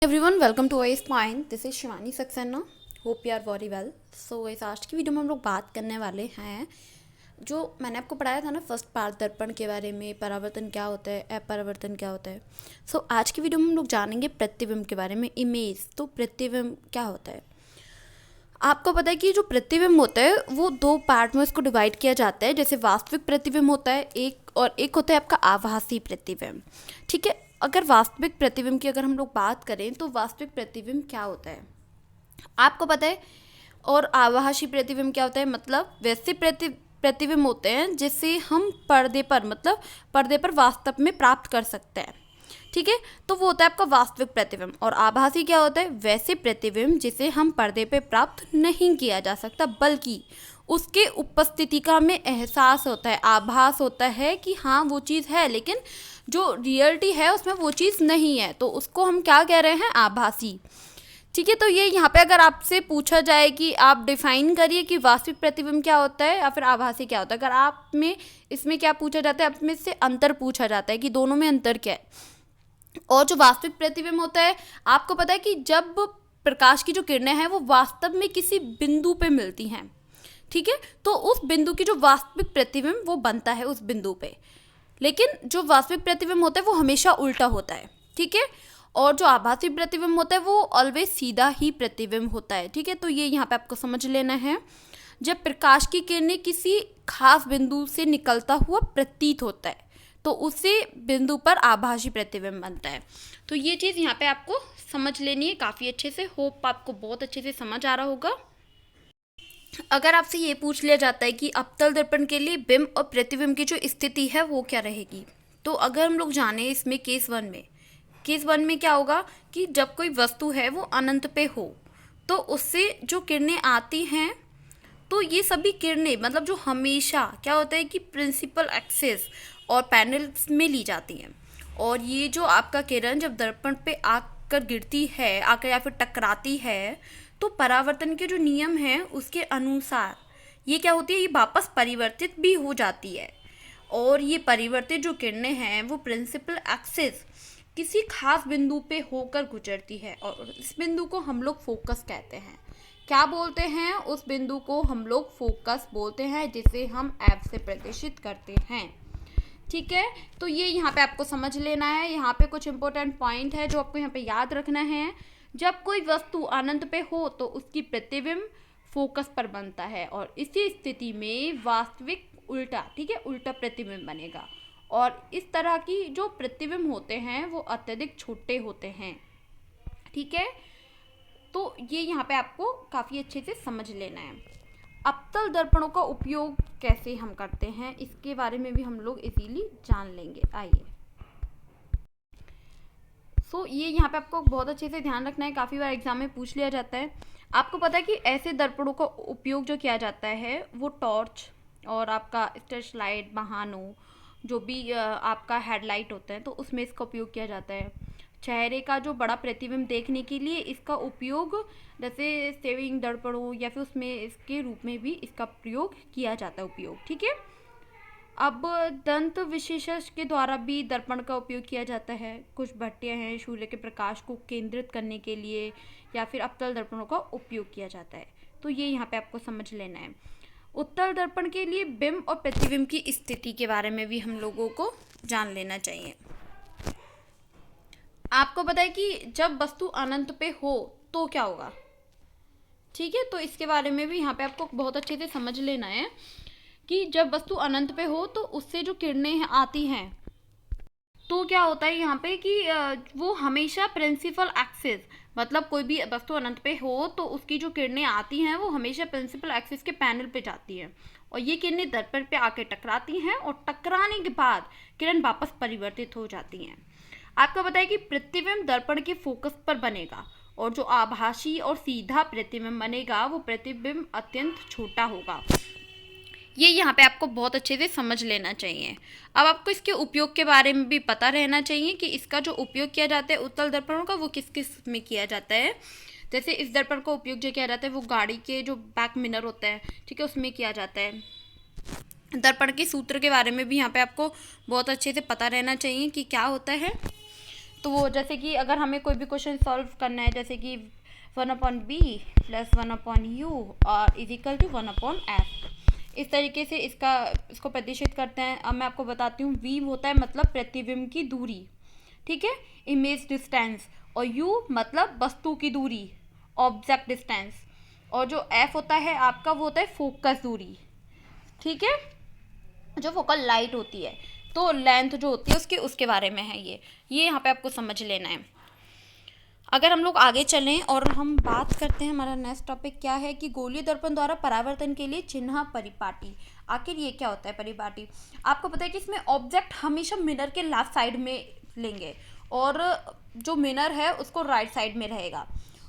Everyone welcome to I spine. This is Shivani Saxena. Hope you are very well. So इस आज की video में हम लोग बात करने वाले हैं जो मैंने आपको पढ़ाया था ना फर्स्ट पार्ट दर्पण के बारे में, परावर्तन क्या होता है, अपरावर्तन क्या होता है। सो आज की वीडियो में हम लोग जानेंगे प्रतिबिंब के बारे में, इमेज। तो प्रतिबिंब क्या होता है, आपको पता है कि जो प्रतिबिंब होता है वो दो पार्ट में इसको डिवाइड किया जाता है। जैसे वास्तविक प्रतिबिंब होता है एक, और एक होता है आपका आभासी प्रतिबिंब। ठीक है, अगर वास्तविक प्रतिबिंब की अगर हम लोग बात करें तो वास्तविक प्रतिबिंब क्या होता है आपको पता है, और आभासी प्रतिबिंब क्या होता है। मतलब वैसे प्रतिबिंब होते हैं जिसे हम पर्दे पर, मतलब पर्दे पर वास्तव में प्राप्त कर सकते हैं। ठीक है, तो वो होता है आपका वास्तविक प्रतिबिंब। और आभासी क्या होता है, वैसे प्रतिबिंब जिसे हम पर्दे पे प्राप्त नहीं किया जा सकता, बल्कि उसके उपस्थिति का हमें एहसास होता है, आभास होता है कि हाँ वो चीज़ है, लेकिन जो रियलिटी है उसमें वो चीज़ नहीं है। तो उसको हम क्या कह रहे हैं, आभासी। ठीक है, तो ये यहाँ पे अगर आपसे पूछा जाए कि आप डिफाइन करिए कि वास्तविक प्रतिबिंब क्या होता है या फिर आभासी क्या होता है, अगर आप में इसमें क्या पूछा जाता है, आप में से अंतर पूछा जाता है कि दोनों में अंतर क्या है। और जो वास्तविक प्रतिबिंब होता है, आपको पता है कि जब प्रकाश की जो किरणें हैं वो वास्तव में किसी बिंदु पे मिलती हैं। ठीक है, तो उस बिंदु की जो वास्तविक प्रतिबिंब वो बनता है उस बिंदु पे। लेकिन जो वास्तविक प्रतिबिंब होता है वो हमेशा उल्टा होता है। ठीक है, और जो आभासी प्रतिबिंब होता है वो ऑलवेज सीधा ही प्रतिबिंब होता है। ठीक है, तो ये यहाँ पे आपको समझ लेना है। जब प्रकाश की किरणें किसी खास बिंदु से निकलता हुआ प्रतीत होता है तो उसी बिंदु पर आभासी प्रतिबिंब बनता है। तो ये चीज़ यहाँ पे आपको समझ लेनी है काफ़ी अच्छे से। होप आपको बहुत अच्छे से समझ आ रहा होगा। अगर आपसे ये पूछ लिया जाता है कि अवतल दर्पण के लिए बिंब और प्रतिबिंब की जो स्थिति है वो क्या रहेगी, तो अगर हम लोग जाने इसमें केस वन में क्या होगा कि जब कोई वस्तु है वो अनंत पे हो तो उससे जो किरणें आती हैं, तो ये सभी किरणें मतलब जो हमेशा क्या होता है कि प्रिंसिपल एक्सिस और पैनल्स में ली जाती हैं। और ये जो आपका किरण जब दर्पण पे आकर गिरती है, आकर या फिर टकराती है, तो परावर्तन के जो नियम हैं उसके अनुसार ये क्या होती है, ये वापस परिवर्तित भी हो जाती है। और ये परिवर्तित जो किरणें हैं वो प्रिंसिपल एक्सिस किसी खास बिंदु पे होकर गुजरती है, और इस बिंदु को हम लोग फोकस कहते हैं। क्या बोलते हैं, उस बिंदु को हम लोग फोकस बोलते हैं, जिसे हम एफ से प्रदर्शित करते हैं। ठीक है, तो ये यहाँ पे आपको समझ लेना है। यहाँ पे कुछ इंपॉर्टेंट पॉइंट है जो आपको यहाँ पे याद रखना है। जब कोई वस्तु अनंत पे हो तो उसकी प्रतिबिंब फोकस पर बनता है, और इसी स्थिति में वास्तविक उल्टा, ठीक है, उल्टा प्रतिबिंब बनेगा। और इस तरह की जो प्रतिबिंब होते हैं वो अत्यधिक छोटे होते हैं। ठीक है, तो ये यहाँ पे आपको काफ़ी अच्छे से समझ लेना है। अवतल दर्पणों का उपयोग कैसे हम करते हैं इसके बारे में भी हम लोग इजीली जान लेंगे। आइए, ये यहाँ पे आपको बहुत अच्छे से ध्यान रखना है, काफ़ी बार एग्जाम में पूछ लिया जाता है। आपको पता है कि ऐसे दर्पणों का उपयोग जो किया जाता है वो टॉर्च और आपका स्टर्च लाइट, बहानों, जो भी आपका हेडलाइट होता है तो उसमें इसका उपयोग किया जाता है। चेहरे का जो बड़ा प्रतिबिंब देखने के लिए इसका उपयोग, जैसे सेविंग दर्पणों या फिर उसमें इसके रूप में भी इसका प्रयोग किया जाता है, उपयोग। ठीक है, अब दंत विशेषज्ञ के द्वारा भी दर्पण का उपयोग किया जाता है। कुछ भट्टियां हैं, सूर्य के प्रकाश को केंद्रित करने के लिए या फिर अवतल दर्पणों का उपयोग किया जाता है। तो ये यहाँ पे आपको समझ लेना है। उत्तल दर्पण के लिए बिंब और प्रतिबिंब की स्थिति के बारे में भी हम लोगों को जान लेना चाहिए। आपको पता है कि जब वस्तु अनंत पे हो तो क्या होगा। ठीक है, तो इसके बारे में भी यहाँ पे आपको बहुत अच्छे से समझ लेना है कि जब वस्तु अनंत पे हो तो उससे जो किरणें आती हैं तो क्या होता है यहाँ पे कि वो हमेशा प्रिंसिपल एक्सिस, मतलब कोई भी वस्तु अनंत पे हो तो उसकी जो किरणें आती हैं वो हमेशा प्रिंसिपल एक्सिस के पैनल पे जाती हैं, और ये किरणें दर्पण पे आके टकराती हैं, और टकराने के बाद किरण वापस परिवर्तित हो जाती हैं। आपको बताया कि प्रतिबिंब दर्पण के फोकस पर बनेगा, और जो आभासी और सीधा प्रतिबिंब बनेगा वो प्रतिबिंब अत्यंत छोटा होगा। ये यहाँ पे आपको बहुत अच्छे से समझ लेना चाहिए। अब आपको इसके उपयोग के बारे में भी पता रहना चाहिए कि इसका जो उपयोग किया जाता है उत्तल दर्पणों का वो किस किस में किया जाता है। जैसे इस दर्पण का उपयोग जो किया जाता है वो गाड़ी के जो बैक मिरर होता है, ठीक है, उसमें किया जाता है। दर्पण के सूत्र के बारे में भी यहाँ पे आपको बहुत अच्छे से पता रहना चाहिए कि क्या होता है। तो वो जैसे कि अगर हमें कोई भी क्वेश्चन सॉल्व करना है, जैसे कि 1/b + 1/u और = 1/f, इस तरीके से इसको प्रतिष्ठित करते हैं। अब मैं आपको बताती हूँ, v होता है मतलब प्रतिबिंब की दूरी, ठीक है, इमेज डिस्टेंस, और u मतलब वस्तु की दूरी, ऑब्जेक्ट डिस्टेंस, और जो f होता है आपका वो होता है फोकस दूरी, ठीक है, जो फोकल लाइट होती है। तो लेंथ जो होती है उसके बारे में है ये यहाँ पे आपको समझ लेना है। अगर हम लोग आगे चलें और हम बात करते हैं, हमारा नेक्स्ट टॉपिक क्या है कि गोलीय दर्पण द्वारा परावर्तन के लिए चिन्ह परिपाटी। आखिर ये क्या होता है परिपाटी? आपको पता है कि इसमें ऑब्जेक्ट हमेशा मिरर के लेफ्ट साइड में लेंगे और जो मिरर है उसको राइट साइड में रहेगा।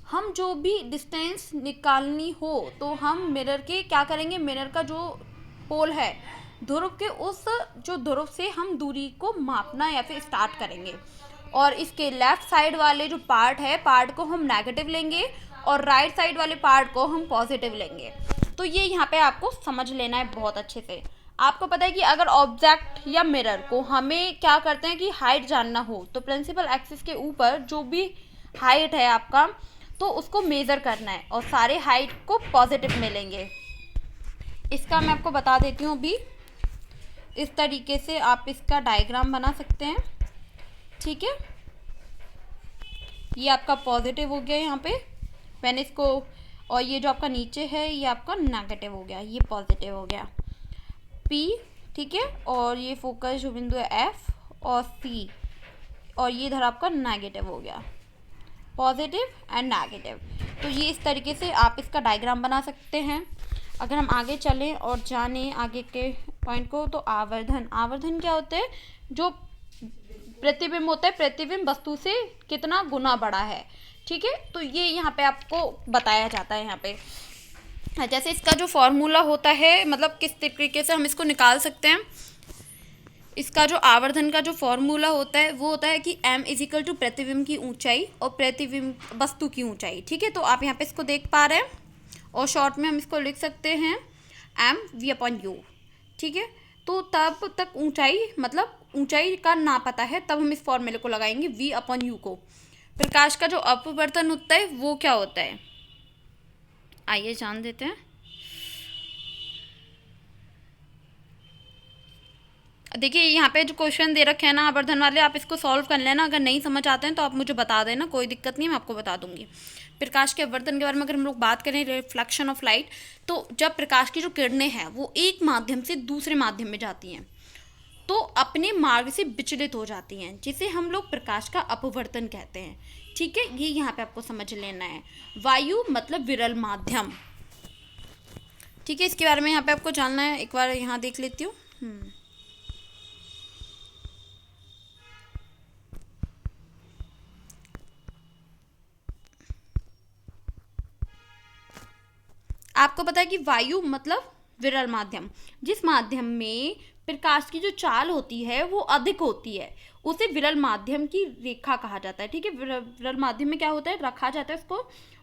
हम जो भी डिस्टेंस निकालनी हो तो हम मिरर के क्या करेंगे, मिरर का जो पोल है ध्रुव के उस जो ध्रुव से हम दूरी को मापना या फिर स्टार्ट करेंगे, और इसके लेफ्ट साइड वाले जो पार्ट को हम नेगेटिव लेंगे और राइट साइड वाले पार्ट को हम पॉजिटिव लेंगे। तो ये यहाँ पे आपको समझ लेना है बहुत अच्छे से। आपको पता है कि अगर ऑब्जेक्ट या मिरर को हमें क्या करते हैं कि हाइट जानना हो तो प्रिंसिपल एक्सिस के ऊपर जो भी हाइट है आपका तो उसको मेज़र करना है और सारे हाइट को पॉजिटिव में लेंगे। इसका मैं आपको बता देती हूँ अभी, इस तरीके से आप इसका डायग्राम बना सकते हैं, ठीक है। ये आपका पॉजिटिव हो गया यहाँ पे, मैंने इसको, और ये जो आपका नीचे है ये आपका नेगेटिव हो गया, ये पॉजिटिव हो गया P, ठीक है, और ये फोकस जो बिंदु है F और C, और ये इधर आपका नेगेटिव हो गया, पॉजिटिव एंड नेगेटिव। तो ये इस तरीके से आप इसका डायग्राम बना सकते हैं। अगर हम आगे चलें और जानें आगे के पॉइंट को, तो आवर्धन क्या होता है? जो प्रतिबिंब होता है, प्रतिबिंब वस्तु से कितना गुना बड़ा है, ठीक है। तो ये यहाँ पे आपको बताया जाता है। यहाँ पे जैसे इसका जो फॉर्मूला होता है, मतलब किस तरीके से हम इसको निकाल सकते हैं, इसका जो आवर्धन का जो फॉर्मूला होता है वो होता है कि m = प्रतिबिंब की ऊंचाई और प्रतिबिंब वस्तु की ऊंचाई, ठीक है। तो आप यहाँ पे इसको देख पा रहे हैं और शॉर्ट में हम इसको लिख सकते हैं mv/u, ठीक है। तो तब तक ऊंचाई, मतलब ऊंचाई का ना पता है तब हम इस फॉर्मूले को लगाएंगे v/u को। प्रकाश का जो अपवर्तन होता है वो क्या होता है, आइए जान देते हैं। देखिए यहाँ पे जो क्वेश्चन दे रखे हैं ना आवर्धन वाले, आप इसको सॉल्व कर लेना। अगर नहीं समझ आते हैं तो आप मुझे बता देना, कोई दिक्कत नहीं, मैं आपको बता दूंगी। प्रकाश के अपवर्तन के बारे में अगर हम लोग बात करें, रिफ्लेक्शन ऑफ लाइट, तो जब प्रकाश की जो किरणें हैं वो एक माध्यम से दूसरे माध्यम में जाती हैं तो अपने मार्ग से विचलित हो जाती हैं, जिसे हम लोग प्रकाश का अपवर्तन कहते हैं, ठीक है। ये यहाँ पे आपको समझ लेना है। वायु मतलब विरल माध्यम, ठीक है, इसके बारे में यहाँ पे आपको जानना है। एक बार यहाँ देख लेती हूँ। आपको पता है कि वायु मतलब विरल माध्यम, जिस माध्यम में प्रकाश की जो चाल होती है वो अधिक होती है उसे विरल माध्यम की रेखा कहा जाता है, ठीक है। विरल माध्यम में क्या होता है, रखा जाता है उसको।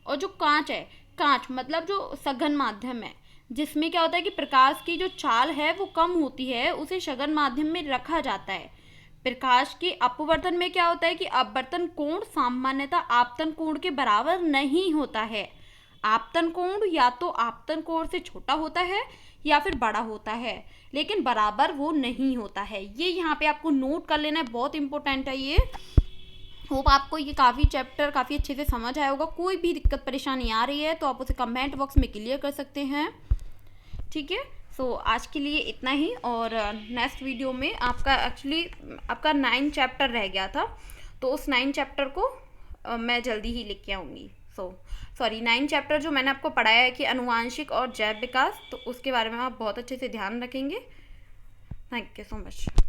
और जो कांच है, कांच मतलब जो सघन माध्यम है जिसमें क्या होता है कि प्रकाश की जो चाल है वो कम होती है, उसे सघन माध्यम में रखा जाता है। प्रकाश के अपवर्तन में क्या होता है कि अपवर्तन कोण सामान्यतः आपतन कोण के बराबर नहीं होता है। आपतन कोण या तो आपतन कोण से छोटा होता है या फिर बड़ा होता है, लेकिन बराबर वो नहीं होता है। ये यहाँ पे आपको नोट कर लेना है, बहुत इंपॉर्टेंट है ये। होप आपको ये चैप्टर काफ़ी अच्छे से समझ आया होगा। कोई भी दिक्कत परेशानी आ रही है तो आप उसे कमेंट बॉक्स में क्लियर कर सकते हैं, ठीक है। सो आज के लिए इतना ही, और नेक्स्ट वीडियो में आपका 9 चैप्टर रह गया था, तो उस 9 चैप्टर को मैं जल्दी ही लिख के आऊँगी। 9 चैप्टर जो मैंने आपको पढ़ाया है कि अनुवांशिक और जैव विकास, तो उसके बारे में आप बहुत अच्छे से ध्यान रखेंगे। Thank you so much.